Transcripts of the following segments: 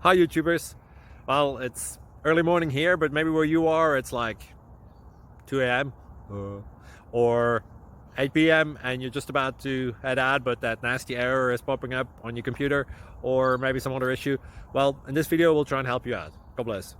Hi YouTubers. Well, it's early morning here, but maybe where you are it's like 2 a.m. Or 8 p.m. and you're just about to head out, but that nasty error is popping up on your computer, or maybe some other issue. Well, in this video we'll try and help you out. God bless.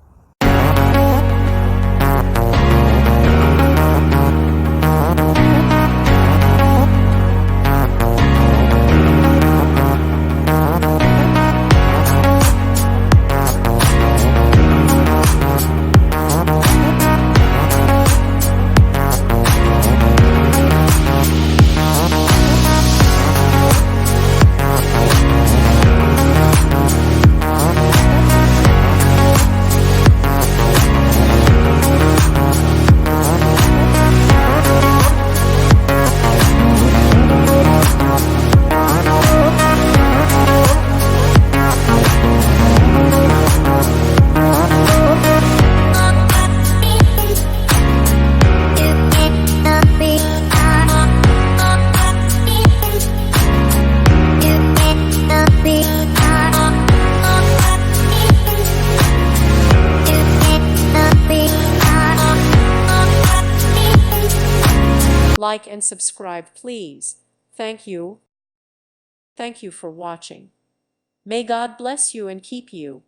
Like and subscribe, please. Thank you. Thank you for watching. May God bless you and keep you.